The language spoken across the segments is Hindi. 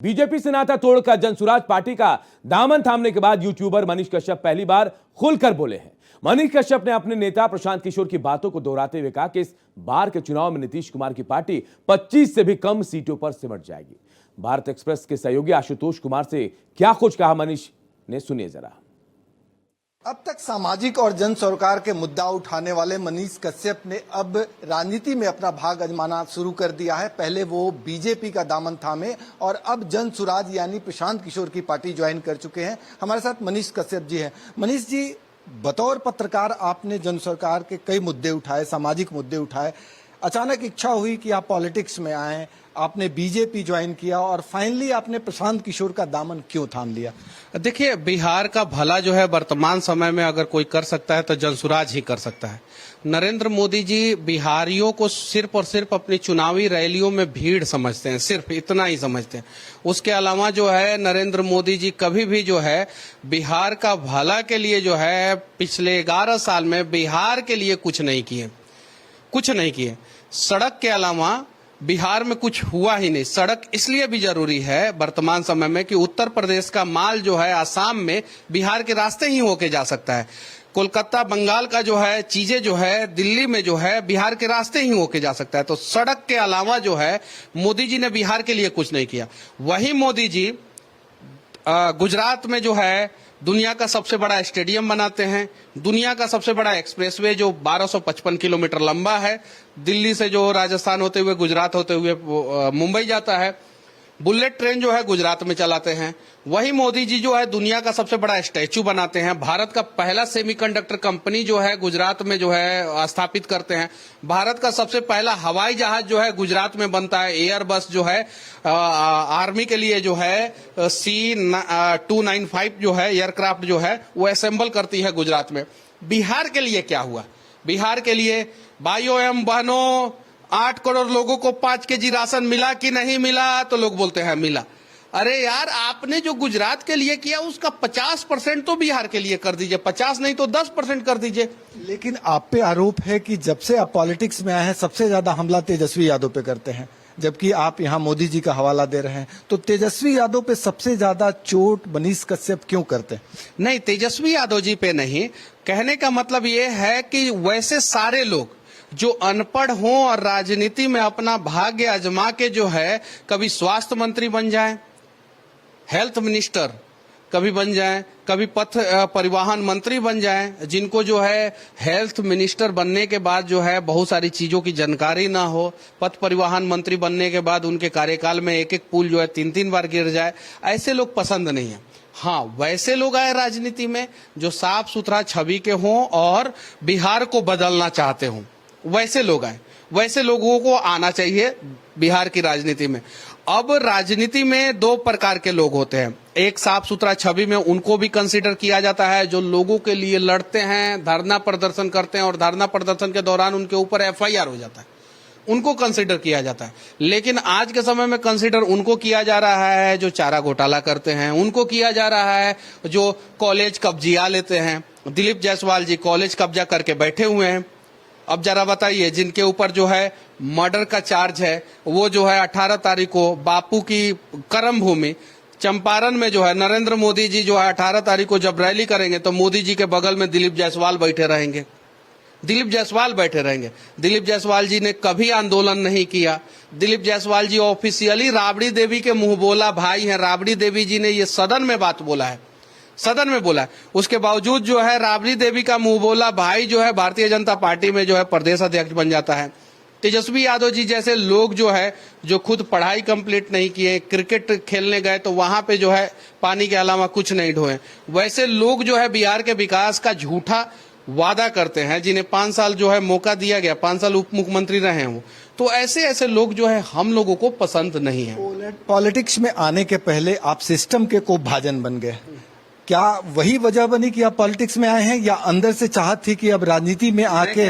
बीजेपी से नाता तोड़कर जनसुराज पार्टी का दामन थामने के बाद यूट्यूबर मनीष कश्यप पहली बार खुलकर बोले हैं। मनीष कश्यप ने अपने नेता प्रशांत किशोर की बातों को दोहराते हुए कहा कि इस बार के चुनाव में नीतीश कुमार की पार्टी 25 से भी कम सीटों पर सिमट जाएगी। भारत एक्सप्रेस के सहयोगी आशुतोष कुमार से क्या कुछ कहा मनीष ने, सुनिए जरा। अब तक सामाजिक और जन सरोकार के मुद्दा उठाने वाले मनीष कश्यप ने अब राजनीति में अपना भाग आजमाना शुरू कर दिया है। पहले वो बीजेपी का दामन थामे और अब जन सुराज यानी प्रशांत किशोर की पार्टी ज्वाइन कर चुके हैं। हमारे साथ मनीष कश्यप जी हैं। मनीष जी, बतौर पत्रकार आपने जन सरकार के कई मुद्दे उठाए, सामाजिक मुद्दे उठाए। अचानक इच्छा हुई कि आप पॉलिटिक्स में आए, आपने बीजेपी ज्वाइन किया और फाइनली आपने प्रशांत किशोर का दामन क्यों थाम लिया? देखिए, बिहार का भला जो है वर्तमान समय में अगर कोई कर सकता है तो जनसुराज ही कर सकता है। नरेंद्र मोदी जी बिहारियों को सिर्फ और सिर्फ अपनी चुनावी रैलियों में भीड़ समझते हैं, सिर्फ इतना ही समझते हैं। उसके अलावा जो है नरेंद्र मोदी जी कभी भी जो है बिहार का भला के लिए जो है पिछले 11 साल में बिहार के लिए कुछ नहीं किए। सड़क के अलावा बिहार में कुछ हुआ ही नहीं। सड़क इसलिए भी जरूरी है वर्तमान समय में कि उत्तर प्रदेश का माल जो है आसाम में बिहार के रास्ते ही होके जा सकता है। कोलकाता बंगाल का जो है चीजें जो है दिल्ली में जो है बिहार के रास्ते ही होके जा सकता है। तो सड़क के अलावा जो है मोदी जी ने बिहार के लिए कुछ नहीं किया। वही मोदी जी गुजरात में जो है दुनिया का सबसे बड़ा स्टेडियम बनाते हैं, दुनिया का सबसे बड़ा एक्सप्रेसवे जो 1255 किलोमीटर लंबा है, दिल्ली से जो राजस्थान होते हुए गुजरात होते हुए मुंबई जाता है। बुलेट ट्रेन जो है गुजरात में चलाते हैं। वही मोदी जी जो है दुनिया का सबसे बड़ा स्टैचू बनाते हैं। भारत का पहला सेमीकंडक्टर कंपनी जो है गुजरात में जो है स्थापित करते हैं। भारत का सबसे पहला हवाई जहाज जो है गुजरात में बनता है। एयरबस जो है आर्मी के लिए जो है C295 जो है एयरक्राफ्ट जो है वो असेंबल करती है गुजरात में। बिहार के लिए क्या हुआ? बिहार के लिए भाइयों एवं बहनों, 8 करोड़ लोगों को 5 केजी राशन मिला कि नहीं मिला? तो लोग बोलते हैं मिला। अरे यार, आपने जो गुजरात के लिए किया उसका 50% तो बिहार के लिए कर दीजिए, 50 नहीं तो 10% कर दीजिए। लेकिन आप पे आरोप है कि जब से आप पॉलिटिक्स में आए हैं सबसे ज्यादा हमला तेजस्वी यादव पे करते हैं, जबकि आप यहाँ मोदी जी का हवाला दे रहे हैं। तो तेजस्वी यादव पे सबसे ज्यादा चोट मनीष कश्यप क्यों करते हैं? नहीं, तेजस्वी यादव जी पे नहीं। कहने का मतलब ये है कि वैसे सारे लोग जो अनपढ़ हों और राजनीति में अपना भाग्य आजमा के जो है कभी स्वास्थ्य मंत्री बन जाएं, हेल्थ मिनिस्टर कभी बन जाएं, कभी पथ परिवहन मंत्री बन जाएं, जिनको जो है हेल्थ मिनिस्टर बनने के बाद जो है बहुत सारी चीजों की जानकारी ना हो, पथ परिवहन मंत्री बनने के बाद उनके कार्यकाल में एक पुल जो है 3 बार गिर जाए, ऐसे लोग पसंद नहीं है। हाँ, वैसे लोग आए राजनीति में जो साफ सुथरा छवि के हों और बिहार को बदलना चाहते हों, वैसे लोग आए। वैसे लोगों को आना चाहिए बिहार की राजनीति में। अब राजनीति में 2 प्रकार के लोग होते हैं। एक साफ सुथरा छवि में उनको भी कंसीडर किया जाता है जो लोगों के लिए लड़ते हैं, धरना प्रदर्शन करते हैं और धरना प्रदर्शन के दौरान उनके ऊपर FIR हो जाता है, उनको कंसीडर किया जाता है। लेकिन आज के समय में कंसीडर उनको किया जा रहा है जो चारा घोटाला करते हैं, उनको किया जा रहा है जो कॉलेज कब्जिया लेते हैं। दिलीप जायसवाल जी कॉलेज कब्जा करके बैठे हुए हैं। अब जरा बताइए, जिनके ऊपर जो है मर्डर का चार्ज है वो जो है 18 तारीख को बापू की कर्म भूमि चंपारण में जो है नरेंद्र मोदी जी जो है 18 तारीख को जब रैली करेंगे तो मोदी जी के बगल में दिलीप जायसवाल बैठे रहेंगे। दिलीप जायसवाल जी ने कभी आंदोलन नहीं किया। दिलीप जायसवाल जी ऑफिशियली राबड़ी देवी के मुंह बोला भाई हैं। राबड़ी देवी जी ने ये सदन में बात बोला है, सदन में बोला है। उसके बावजूद जो है राबड़ी देवी का मुंह बोला भाई जो है भारतीय जनता पार्टी में जो है प्रदेश अध्यक्ष बन जाता है। तेजस्वी यादव जी जैसे लोग जो है जो खुद पढ़ाई कंप्लीट नहीं किए, क्रिकेट खेलने गए तो वहां पे जो है पानी के अलावा कुछ नहीं ढोए, वैसे लोग जो है बिहार के विकास का झूठा वादा करते हैं, जिन्हें 5 साल जो है मौका दिया गया, 5 साल उप मुख्यमंत्री रहे हैं वो। तो ऐसे लोग जो है हम लोगों को पसंद नहीं है। पॉलिटिक्स में आने के पहले आप सिस्टम के को भाजन बन गए। क्या वही वजह बनी कि आप पॉलिटिक्स में आए हैं या अंदर से चाहत थी कि अब राजनीति में आके?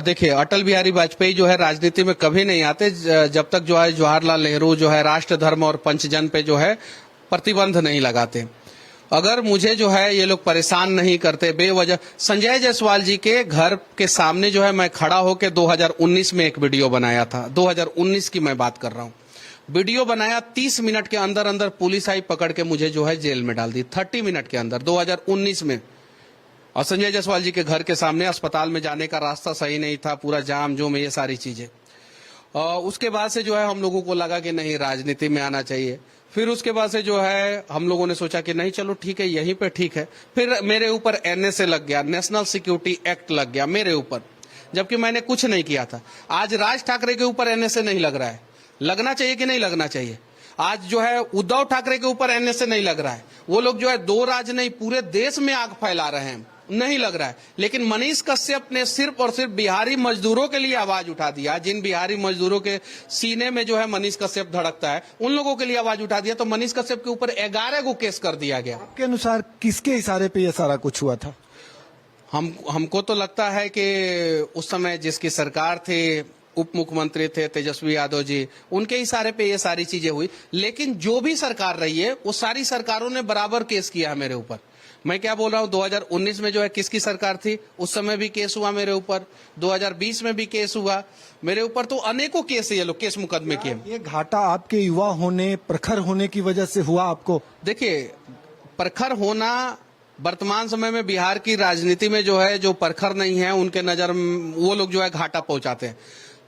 देखिए, अटल बिहारी वाजपेयी जो है राजनीति में कभी नहीं आते जब तक जो है जवाहरलाल नेहरू जो है राष्ट्र धर्म और पंचजन पे जो है प्रतिबंध नहीं लगाते। अगर मुझे जो है ये लोग परेशान नहीं करते बेवजह। संजय जायसवाल जी के घर के सामने जो है मैं खड़ा होकर 2019 में एक वीडियो बनाया था, 2019 की मैं बात कर रहा हूँ। वीडियो बनाया, 30 मिनट के अंदर अंदर पुलिस आई, पकड़ के मुझे जो है जेल में डाल दी, 30 मिनट के अंदर, 2019 में। और संजय जायसवाल जी के घर के सामने अस्पताल में जाने का रास्ता सही नहीं था, पूरा जाम जो में ये सारी चीजें। उसके बाद से जो है हम लोगों को लगा कि नहीं, राजनीति में आना चाहिए। फिर उसके बाद से जो है हम लोगों ने सोचा कि नहीं, चलो ठीक है, यहीं पे ठीक है। फिर मेरे ऊपर NSA लग गया, नेशनल सिक्योरिटी एक्ट लग गया मेरे ऊपर, जबकि मैंने कुछ नहीं किया था। आज राज ठाकरे के ऊपर NSA नहीं लग रहा है, लगना चाहिए कि नहीं लगना चाहिए? आज जो है उद्धव ठाकरे के ऊपर NSA नहीं लग रहा है, वो लोग जो है 2 राज्य नहीं पूरे देश में आग फैला रहे हैं, नहीं लग रहा है। लेकिन मनीष कश्यप ने सिर्फ और सिर्फ बिहारी मजदूरों के लिए आवाज उठा दिया। जिन बिहारी मजदूरों के सीने में जो है मनीष कश्यप धड़कता है, उन लोगों के लिए आवाज उठा दिया, तो मनीष कश्यप के ऊपर 11 को केस कर दिया गया। आपके अनुसार किसके इशारे पे ये सारा कुछ हुआ था? हमको तो लगता है कि उस समय जिसकी सरकार थी, उप मुख्यमंत्री थे तेजस्वी यादव जी, उनके इशारे पे ये सारी चीजें हुई। लेकिन जो भी सरकार रही है, वो सारी सरकारों ने बराबर केस किया है मेरे ऊपर। मैं क्या बोल रहा हूँ, 2019 में जो है किसकी सरकार थी, उस समय भी केस हुआ मेरे ऊपर, 2020 में भी केस हुआ मेरे ऊपर, तो अनेकों केस ये लोग केस मुकदमे किए। ये घाटा आपके युवा होने, प्रखर होने की वजह से हुआ आपको? देखिए, प्रखर होना वर्तमान समय में बिहार की राजनीति में जो है, जो प्रखर नहीं है उनके नजर वो लोग जो है घाटा पहुंचाते हैं।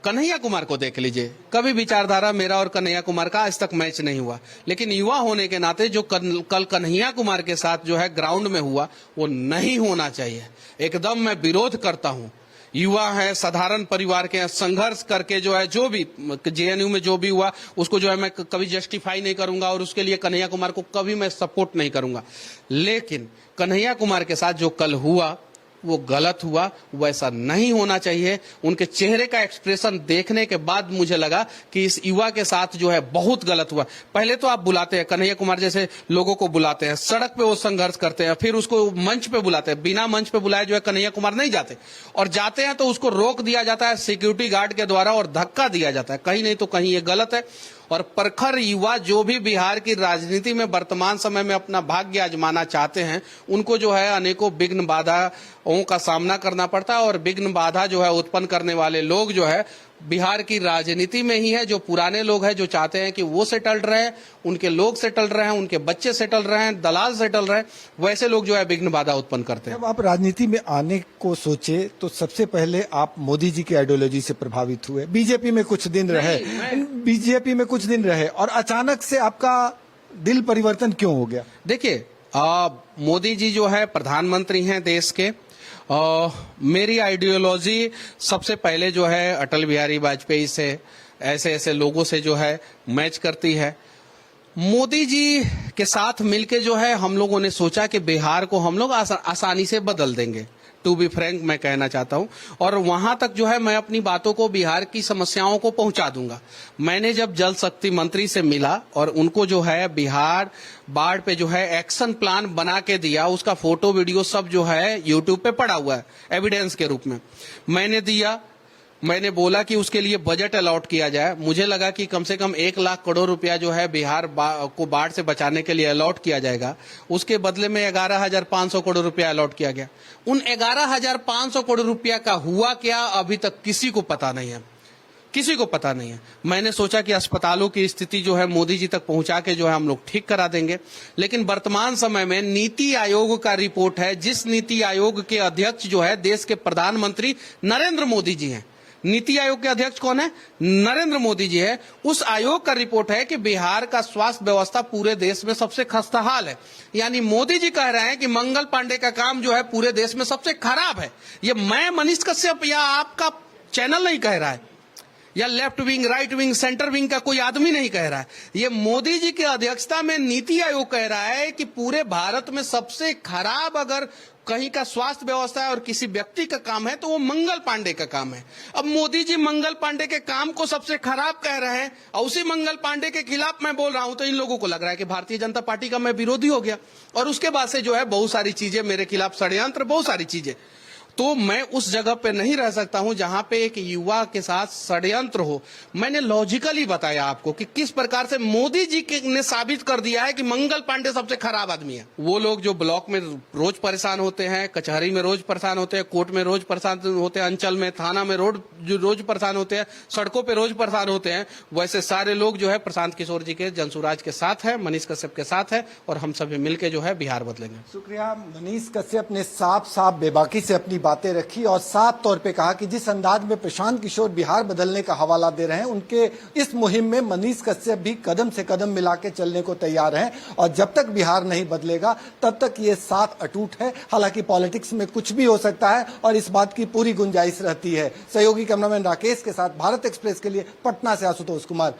कन्हैया कुमार को देख लीजिए, कभी विचारधारा मेरा और कन्हैया कुमार का आज तक मैच नहीं हुआ, लेकिन युवा होने के नाते जो कल कन्हैया कुमार के साथ जो है ग्राउंड में हुआ, वो नहीं होना चाहिए। एकदम मैं विरोध करता हूं। युवा है, साधारण परिवार के हैं, संघर्ष करके जो है, जो भी JNU में जो भी हुआ उसको जो है मैं कभी जस्टिफाई नहीं करूंगा, और उसके लिए कन्हैया कुमार को कभी मैं सपोर्ट नहीं करूंगा। लेकिन कन्हैया कुमार के साथ जो कल हुआ वो गलत हुआ, वैसा नहीं होना चाहिए। उनके चेहरे का एक्सप्रेशन देखने के बाद मुझे लगा कि इस युवा के साथ जो है बहुत गलत हुआ। पहले तो आप बुलाते हैं, कन्हैया कुमार जैसे लोगों को बुलाते हैं, सड़क पे वो संघर्ष करते हैं, फिर उसको मंच पे बुलाते हैं। बिना मंच पे बुलाए जो है कन्हैया कुमार नहीं जाते, और जाते हैं तो उसको रोक दिया जाता है सिक्योरिटी गार्ड के द्वारा और धक्का दिया जाता है। कहीं नहीं तो कहीं ये गलत है। और प्रखर युवा जो भी बिहार की राजनीति में वर्तमान समय में अपना भाग्य आजमाना चाहते हैं, उनको जो है अनेकों विघ्न बाधाओं का सामना करना पड़ता है। और विघ्न बाधा जो है उत्पन्न करने वाले लोग जो है बिहार की राजनीति में ही है। जो पुराने लोग हैं, जो चाहते हैं कि वो सेटल रहे, उनके लोग सेटल रहे हैं, उनके बच्चे सेटल रहे हैं, दलाल सेटल रहे, वैसे लोग जो है विघ्न बाधा उत्पन्न करते हैं। जब आप राजनीति में आने को सोचे तो सबसे पहले आप मोदी जी की आइडियोलॉजी से प्रभावित हुए, बीजेपी में कुछ दिन रहे, और अचानक से आपका दिल परिवर्तन क्यों हो गया? देखिए, मोदी जी जो है प्रधानमंत्री हैं देश के। मेरी आइडियोलॉजी सबसे पहले जो है अटल बिहारी वाजपेयी से, ऐसे ऐसे लोगों से जो है मैच करती है। मोदी जी के साथ मिलके जो है हम लोगों ने सोचा कि बिहार को हम लोग आसानी से बदल देंगे। टू बी फ्रैंक मैं कहना चाहता हूं, और वहां तक जो है मैं अपनी बातों को, बिहार की समस्याओं को पहुंचा दूंगा। मैंने जब जल शक्ति मंत्री से मिला और उनको जो है बिहार बाढ़ पे जो है एक्शन प्लान बना के दिया, उसका फोटो वीडियो सब जो है यूट्यूब पे पड़ा हुआ है एविडेंस के रूप में, मैंने दिया। मैंने बोला कि उसके लिए बजट अलॉट किया जाए। मुझे लगा कि कम से कम 1 लाख करोड़ रुपया जो है बिहार को बाढ़ से बचाने के लिए अलॉट किया जाएगा। उसके बदले में 11,500 करोड़ रुपया अलॉट किया गया। उन 11,500 करोड़ रुपया का हुआ क्या, अभी तक किसी को पता नहीं है, किसी को पता नहीं है। मैंने सोचा कि अस्पतालों की स्थिति जो है मोदी जी तक पहुंचा के जो है हम लोग ठीक करा देंगे। लेकिन वर्तमान समय में नीति आयोग का रिपोर्ट है, जिस नीति आयोग के अध्यक्ष जो है देश के प्रधानमंत्री नरेंद्र मोदी जी हैं। नीति आयोग के अध्यक्ष कौन है? नरेंद्र मोदी जी है। उस आयोग का रिपोर्ट है कि बिहार का स्वास्थ्य व्यवस्था पूरे देश में सबसे खस्ताहाल है। यानी मोदी जी कह रहे हैं कि मंगल पांडे का काम जो है पूरे देश में सबसे खराब है। ये मैं, मनीष कश्यप या आपका चैनल नहीं कह रहा है, या left wing, right wing, centre wing का कोई आदमी नहीं कह रहा है। ये मोदी जी की अध्यक्षता में नीति आयोग कह रहा है कि पूरे भारत में सबसे खराब अगर कहीं का स्वास्थ्य व्यवस्था है और किसी व्यक्ति का काम है तो वो मंगल पांडे का काम है। अब मोदी जी मंगल पांडे के काम को सबसे खराब कह रहे हैं, और उसी मंगल पांडे के खिलाफ मैं बोल रहा हूं, तो इन लोगों को लग रहा है कि भारतीय जनता पार्टी का मैं विरोधी हो गया। और उसके बाद से जो है बहुत सारी चीजें मेरे खिलाफ, षड्यंत्र, बहुत सारी चीजें। तो मैं उस जगह पे नहीं रह सकता हूं जहां पे एक युवा के साथ षड्यंत्र हो। मैंने लॉजिकली बताया आपको कि किस प्रकार से मोदी जी ने साबित कर दिया है कि मंगल पांडे सबसे खराब आदमी है। वो लोग जो ब्लॉक में रोज परेशान होते हैं, कचहरी में रोज परेशान होते हैं, कोर्ट में रोज परेशान होते हैं, अंचल में, थाना में रोज परेशान होते हैं, सड़कों पे रोज परेशान होते हैं, वैसे सारे लोग जो है प्रशांत किशोर जी के, जनसुराज के साथ है, मनीष कश्यप के साथ है, और हम सभी मिलकर जो है बिहार बदलेंगे। शुक्रिया। मनीष कश्यप ने साफ साफ बेबाकी से अपनी बातें रखी और साफ तौर पे कहा कि जिस अंदाज में प्रशांत किशोर बिहार बदलने का हवाला दे रहे हैं, उनके इस मुहिम में मनीष कश्यप भी कदम से कदम मिला के चलने को तैयार हैं, और जब तक बिहार नहीं बदलेगा तब तक ये साथ अटूट है। हालांकि पॉलिटिक्स में कुछ भी हो सकता है और इस बात की पूरी गुंजाइश रहती है। सहयोगी कैमरामैन राकेश के साथ भारत एक्सप्रेस के लिए पटना से आशुतोष कुमार।